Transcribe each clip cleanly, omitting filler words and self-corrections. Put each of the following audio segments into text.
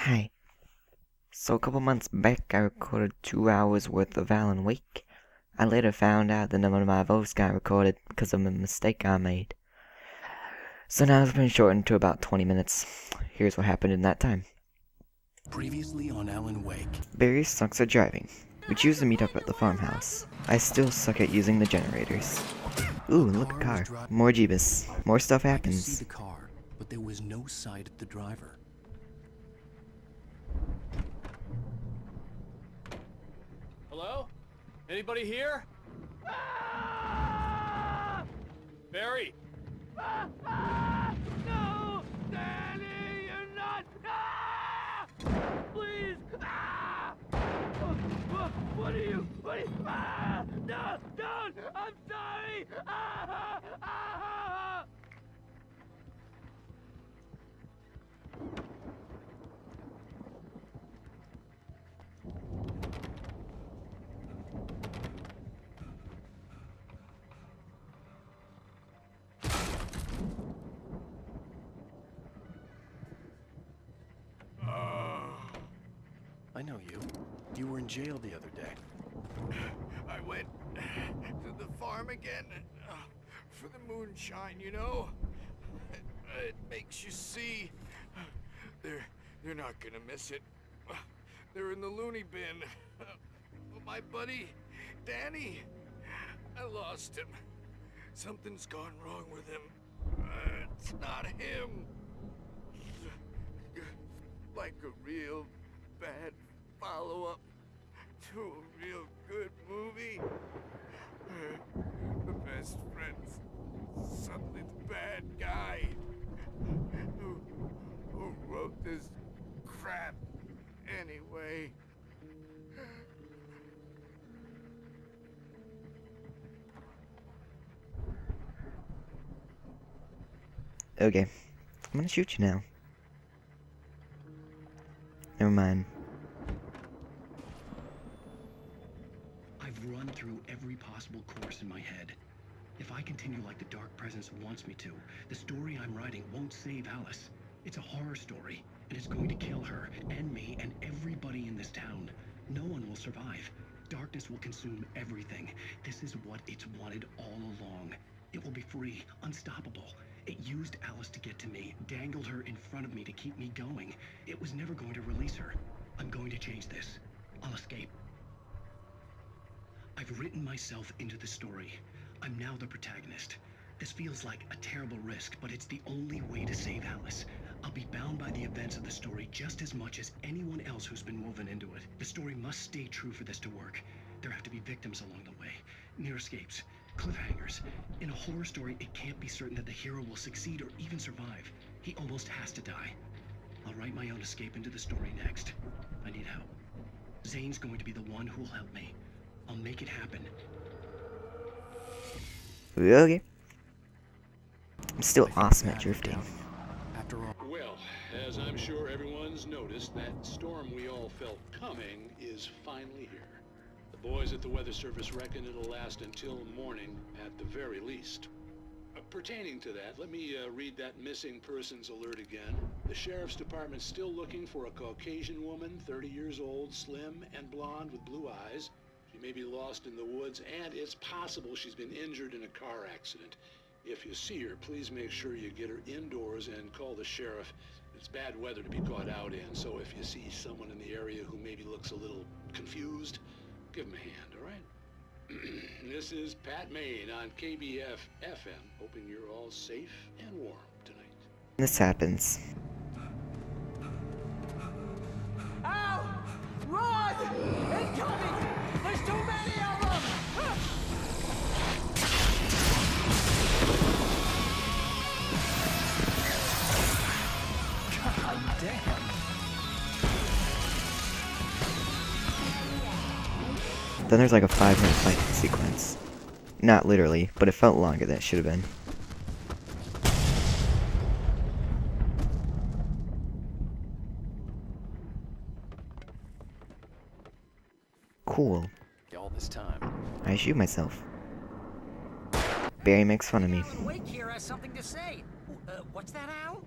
Hi. So a couple months back, I recorded 2 hours worth of Alan Wake. I later found out that none of my voice got recorded because of a mistake I made. So now it's been shortened to about 20 minutes. Here's what happened in that time. Previously on Alan Wake. Barry sucks at driving. We choose to meet up at the farmhouse. I still suck at using the generators. Ooh, look, a car. More Jeebus. More stuff I could see happens. the car, but there was no sight of the driver. Hello? Anybody here? Ah! Barry! No! Danny, you're not! Ah! Please! Ah! What are you? Ah! No! Don't! I'm sorry! Ah! Ah! I know you. You were in jail the other day. I went to the farm again for the moonshine, you know? It makes you see. They're not gonna miss it. They're in the loony bin. My buddy, Danny, I lost him. Something's gone wrong with him. It's not him. Like a real bad follow-up to a real good movie. The best friend's suddenly the bad guy. Who wrote this crap anyway? Okay. I'm gonna shoot you now. Never mind. I've run through every possible course in my head. If I continue like the Dark Presence wants me to, the story I'm writing won't save Alice. It's a horror story, and it's going to kill her, and me, and everybody in this town. No one will survive. Darkness will consume everything. This is what it's wanted all along. It will be free, unstoppable. It used Alice to get to me, dangled her in front of me to keep me going. It was never going to release her. I'm going to change this. I'll escape. I've written myself into the story. I'm now the protagonist. This feels like a terrible risk, but it's the only way to save Alice. I'll be bound by the events of the story just as much as anyone else who's been woven into it. The story must stay true for this to work. There have to be victims along the way, near escapes, cliffhangers. In a horror story, it can't be certain that the hero will succeed or even survive. He almost has to die. I'll write my own escape into the story next. I need help. Zane's going to be the one who'll help me. I'll make it happen. Okay. I'm still awesome at drifting. After all, Well, as I'm sure everyone's noticed, that storm we all felt coming is finally here. The boys at the Weather Service reckon it'll last until morning at the very least. Pertaining to that, let me read that missing persons alert again. The Sheriff's Department's still looking for a Caucasian woman, 30 years old, slim and blonde with blue eyes. She may be lost in the woods, and it's possible she's been injured in a car accident. If you see her, please make sure you get her indoors and call the sheriff. It's bad weather to be caught out in, so if you see someone in the area who maybe looks a little confused, give him a hand, all right? This is Pat Maine on KBF FM, hoping you're all safe and warm tonight. This happens. Ow! Run! Incoming! There's too many of them! God damn! Then there's like a 5-minute fight sequence. Not literally, but it felt longer than it should have been. Cool. all this time. I shoot myself. Barry makes fun of me. Wake here has something to say. What's that, Al?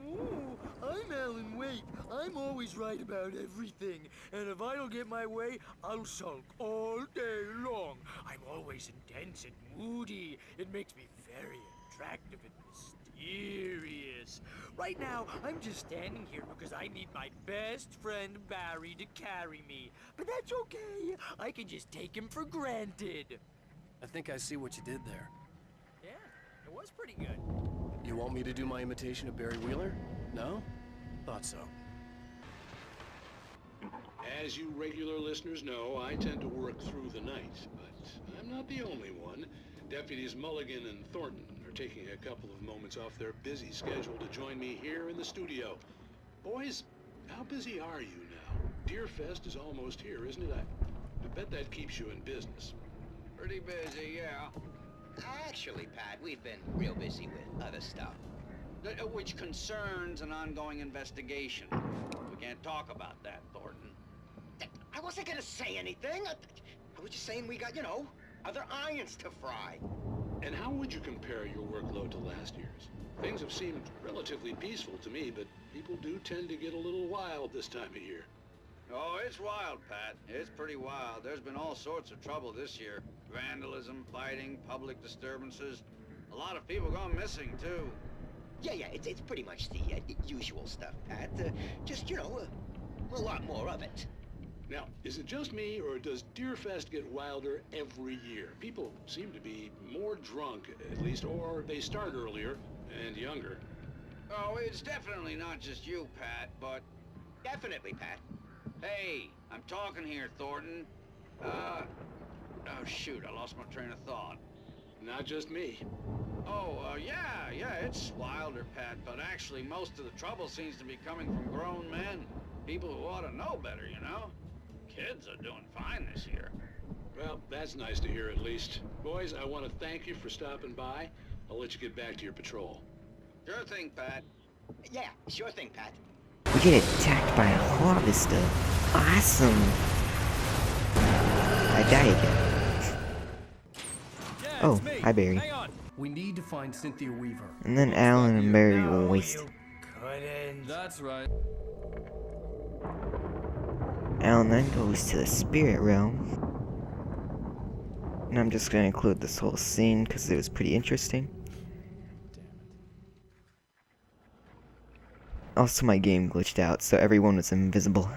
Ooh, I'm Alan Wake. I'm always right about everything. And if I don't get my way, I'll sulk all day long. I'm always intense and moody. It makes me very attractive and mysterious. Right now, I'm just standing here because I need my best friend Barry to carry me. But that's okay. I can just take him for granted. I think I see what you did there. Yeah, it was pretty good. You want me to do my imitation of Barry Wheeler? No? Thought so. As you regular listeners know, I tend to work through the night, but I'm not the only one. Deputies Mulligan and Thornton are taking a couple of moments off their busy schedule to join me here in the studio. Boys, how busy are you now? Deerfest is almost here, isn't it? I bet that keeps you in business. Pretty busy, yeah. Actually, Pat, we've been real busy with other stuff, which concerns an ongoing investigation. We can't talk about that, Thornton. I wasn't gonna say anything. I was just saying we got, other irons to fry. And how would you compare your workload to last year's? Things have seemed relatively peaceful to me, but people do tend to get a little wild this time of year. Oh, it's wild, Pat. It's pretty wild. There's been all sorts of trouble this year. Vandalism, fighting, public disturbances. A lot of people gone missing, too. Yeah, it's pretty much the usual stuff, Pat. Just, a lot more of it. Now, is it just me, or does Deerfest get wilder every year? People seem to be more drunk, at least, or they start earlier and younger. Oh, it's definitely not just you, Pat, but... Definitely, Pat. Hey, I'm talking here, Thornton. Oh, shoot, I lost my train of thought. Not just me. Oh, yeah, it's wilder, Pat, but actually most of the trouble seems to be coming from grown men. People who ought to know better, Kids are doing fine this year. Well, that's nice to hear at least. Boys, I want to thank you for stopping by. I'll let you get back to your patrol. Sure thing, Pat. Yeah, sure thing, Pat. We get attacked by a harvester. Awesome. I die again. Yeah, Oh, it's me. hi Barry. Hang on. We need to find Cynthia Weaver. And then Alan and Barry were No, wasted. you couldn't. That's right. Alan then goes to the spirit realm. And I'm just gonna include this whole scene because it was pretty interesting. Also, my game glitched out, so everyone was invisible.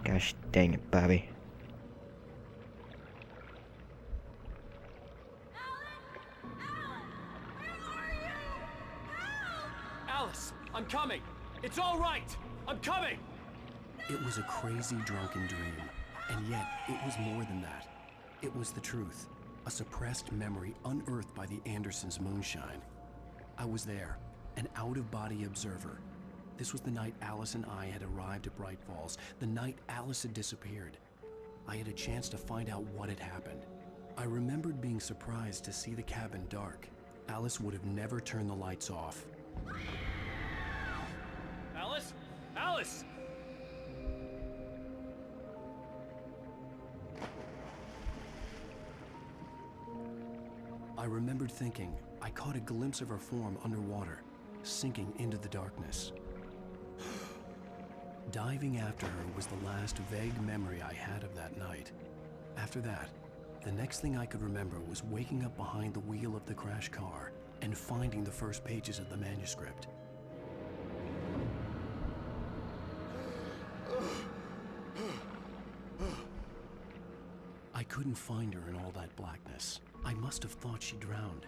Gosh dang it, Bobby. Alice, I'm coming. It's all right. I'm coming. It was a crazy drunken dream, and yet it was more than that. It was the truth, a suppressed memory unearthed by the Andersons' moonshine. I was there, an out-of-body observer. This was the night Alice and I had arrived at Bright Falls, the night Alice had disappeared. I had a chance to find out what had happened. I remembered being surprised to see the cabin dark. Alice would have never turned the lights off. Alice? Alice! I remembered thinking I caught a glimpse of her form underwater, sinking into the darkness. Diving after her was the last vague memory I had of that night. After that, the next thing I could remember was waking up behind the wheel of the crash car and finding the first pages of the manuscript. I couldn't find her in all that blackness. I must have thought she drowned.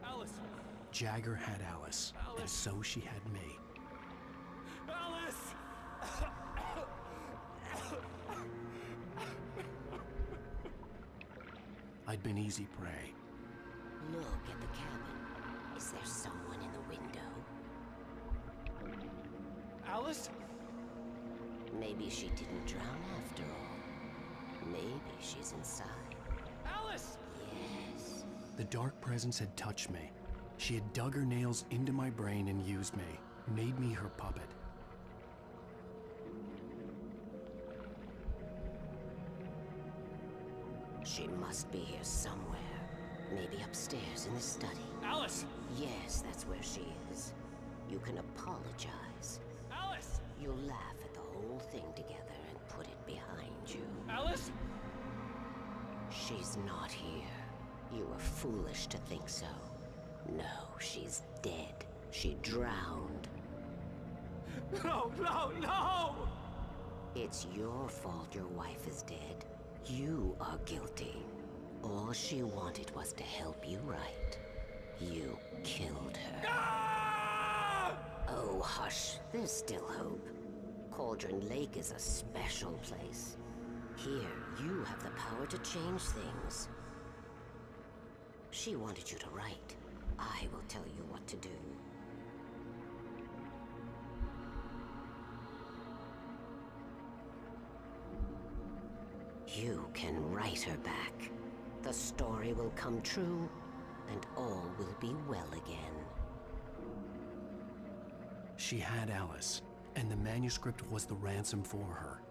Alice! Jagger had Alice, and so she had me. Alice! I'd been easy prey. Look at the cabin. Is there someone in the window? Alice? Maybe she didn't drown after all. Maybe she's inside. Alice! Yes. The dark presence had touched me. She had dug her nails into my brain and used me, made me her puppet. She must must be here somewhere. Maybe upstairs in the study. Alice! Yes, that's where she is. You can apologize. Alice! You'll laugh at the whole thing together and put it behind you. Alice? She's not here. You were foolish to think so. No, she's dead. She drowned. No, no, no! It's your fault your wife is dead. You are guilty. All she wanted was to help you right. You killed her. Ah! Oh, hush. There's still hope. Cauldron Lake is a special place. Here, you have the power to change things. She wanted you to write. I will tell you what to do. You can write her back. The story will come true, and all will be well again. She had Alice, and the manuscript was the ransom for her.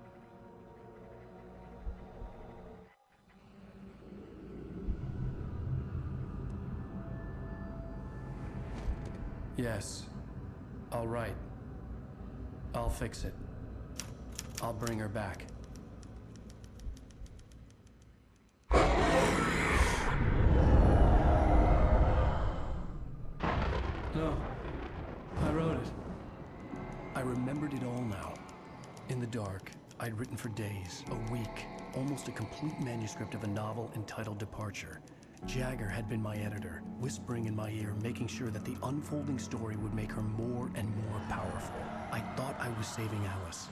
Yes. All right. I'll fix it. I'll bring her back. No. I wrote it. I remembered it all now. In the dark, I'd written for days, a week, almost a complete manuscript of a novel entitled Departure. Jagger had been my editor, whispering in my ear, making sure that the unfolding story would make her more and more powerful. I thought I was saving Alice.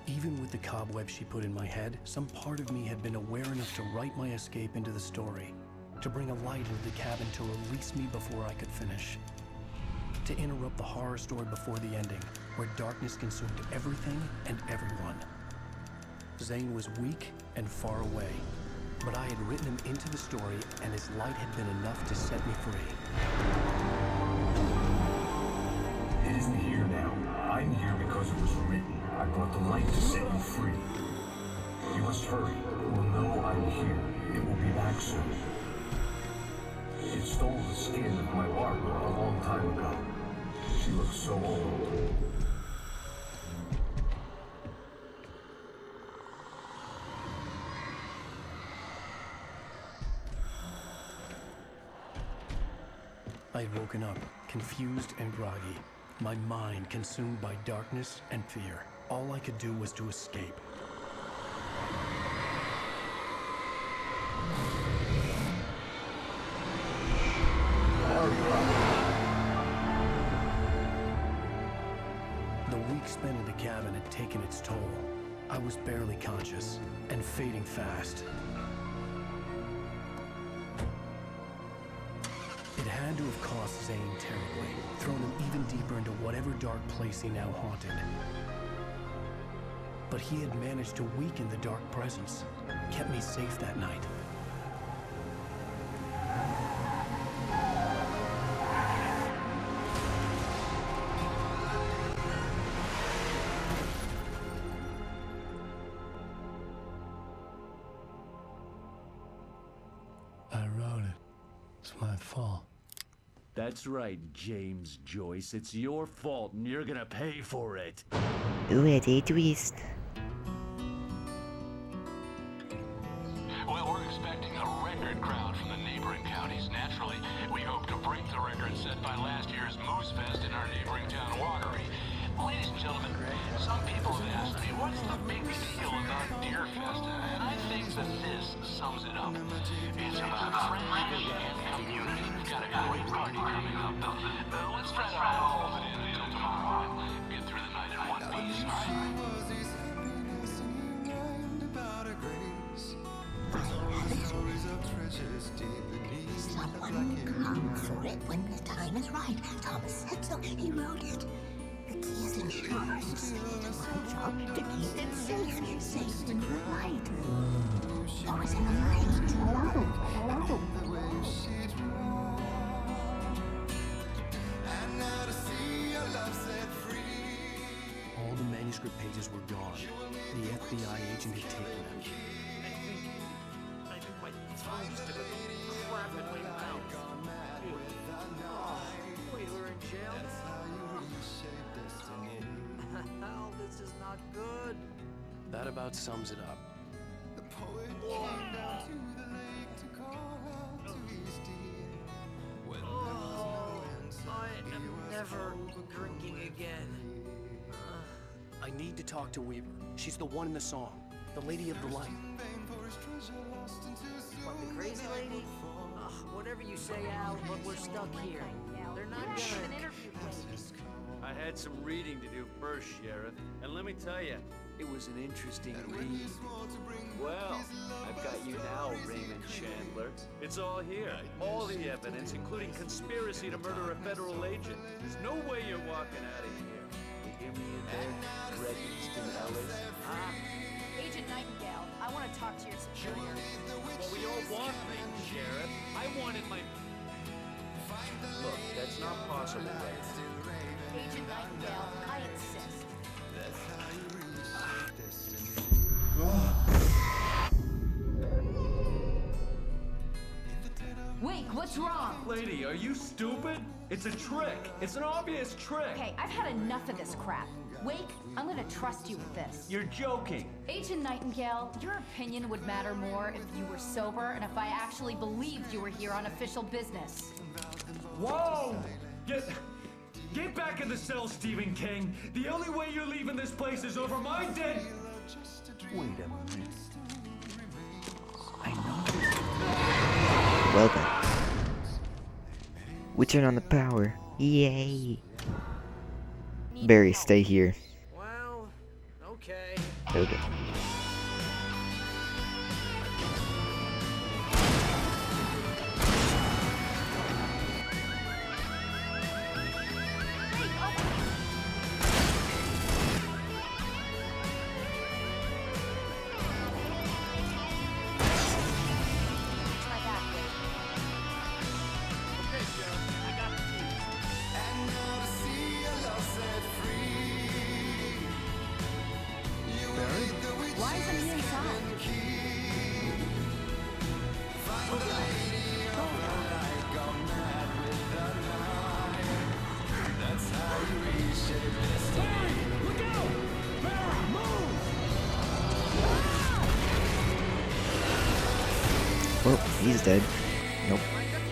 Even with the cobweb she put in my head, some part of me had been aware enough to write my escape into the story, to bring a light into the cabin to release me before I could finish, to interrupt the horror story before the ending, where darkness consumed everything and everyone. Zane was weak and far away, but I had written him into the story, and his light had been enough to set me free. It isn't here now. I'm here because it was written. I brought the light to set you free. You must hurry. It will know I'm here. It will be back soon. It stole the skin of my Barbara a long time ago. She looks so old. I'd woken up, confused and groggy, my mind consumed by darkness and fear. All I could do was to escape. The week spent in the cabin had taken its toll. I was barely conscious, and fading fast. It had to have cost Zane terribly, thrown him even deeper into whatever dark place he now haunted. But he had managed to weaken the dark presence, kept me safe that night. I wrote it. It's my fault. That's right, James Joyce. It's your fault, and you're gonna pay for it. Ooh, it's a twist. Well, we're expecting a record crowd from the neighboring counties. Naturally, we hope to break the record set by last year's Moose Fest in our neighboring town, Watery. Ladies and gentlemen, some people have asked me, what's the big deal about Deer Fest? And I think that this sums it up. It's about friendship and community. We've got a great party coming up, though. Let's try to hold it in until tomorrow and get through the night in one piece, all right? Someone come for it when the time is right. Thomas said so. He wrote it. The key is in yours. It's my job to keep it safe. Safe when you write. Or is it a lie too long? All the manuscript pages pages were gone. The FBI agent had taken them. I think my tongue's gonna crap in my mouth. Oh, wait, we're in jail now? Oh, this is not good. That about sums it up. Oh, I am never drinking again. I need to talk to Weaver. She's the one in the song. The Lady of the Light. What, the crazy lady? Ugh, whatever you say, Al, but we're stuck here. They're not gonna... I had some reading to do first, Sheriff, and let me tell you, it was an interesting read. Well, I've got you now, Raymond Chandler. It's all here. All the evidence, including conspiracy to murder a federal agent. There's no way you're walking out of here. You hear me in there, Dresden Ellis? Agent Nightingale, I want to talk to your superior. Well, we all want things, Sheriff. I wanted my... Look, that's not possible right now. Agent Nightingale, I insist. Wake, what's wrong? Lady, are you stupid? It's a trick. It's an obvious trick. Okay, I've had enough of this crap. Wake, I'm gonna trust you with this. You're joking. Agent Nightingale, your opinion would matter more if you were sober and if I actually believed you were here on official business. Whoa! Get back in the cell, Stephen King. The only way you're leaving this place is over my dead... Wait a minute. I know. Well then. We turn on the power. Yay! Barry, stay here. Well, okay. Okay. Why isn't he inside? Well, he's dead. Nope.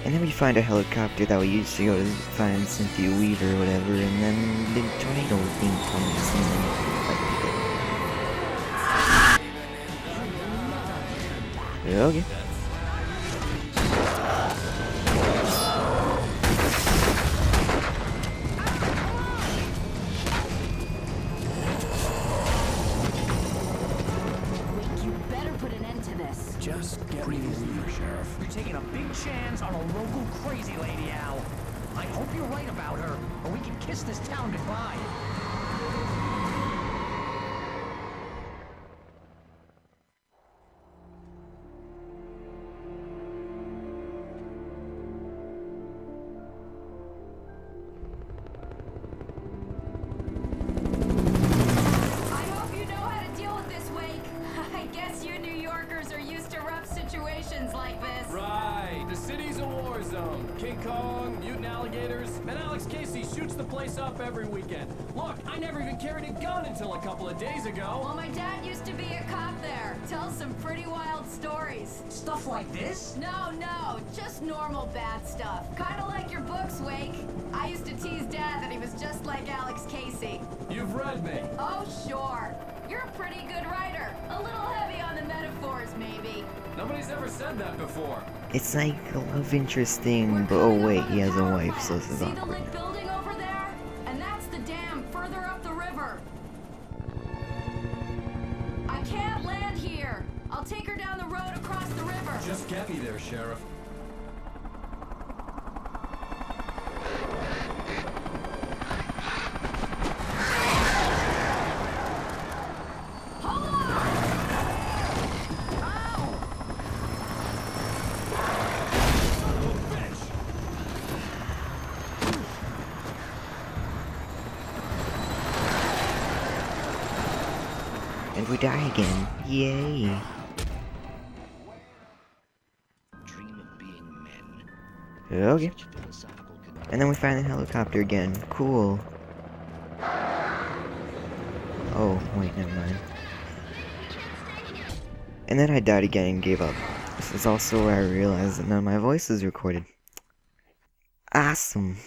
And then we find a helicopter that we used to go to find Cynthia Weaver or whatever, and then the tornado thing comes and then okay. You better put an end to this. Just get me Weaver, Sheriff. You're taking a big chance on a local crazy lady, Al. I hope you're right about her, or we can kiss this town goodbye. I hope you know how to deal with this, Wake. I guess you New Yorkers are used to rough situations like this. Right, the city's a war zone. King Kong, mutant alligators, and Alex Casey shoots the place up every weekend. Look, I never even carried a gun until a couple of days ago. Well, my dad used to be a cop there. Tells some pretty wild stories. Stuff like this? No, just normal bad stuff. Kinda like your books, Wake. I used to tease Dad that he was just like Alex Casey. You've read me. Oh, sure. You're a pretty good writer. A little heavy on the metaphors, maybe. Nobody's ever said that before. It's like a love interest thing, but oh wait, he has a wife, so this is See the awkward. lit building over there? And that's the dam further up the river. I can't land here. I'll take her down the road across the river. Just get me there, Sheriff. Hold on! Ow! we die again. Yay. Okay. And then we find the helicopter again. Cool. Oh, wait, never mind. And then I died again and gave up. This is also where I realized that none of my voice is recorded. Awesome.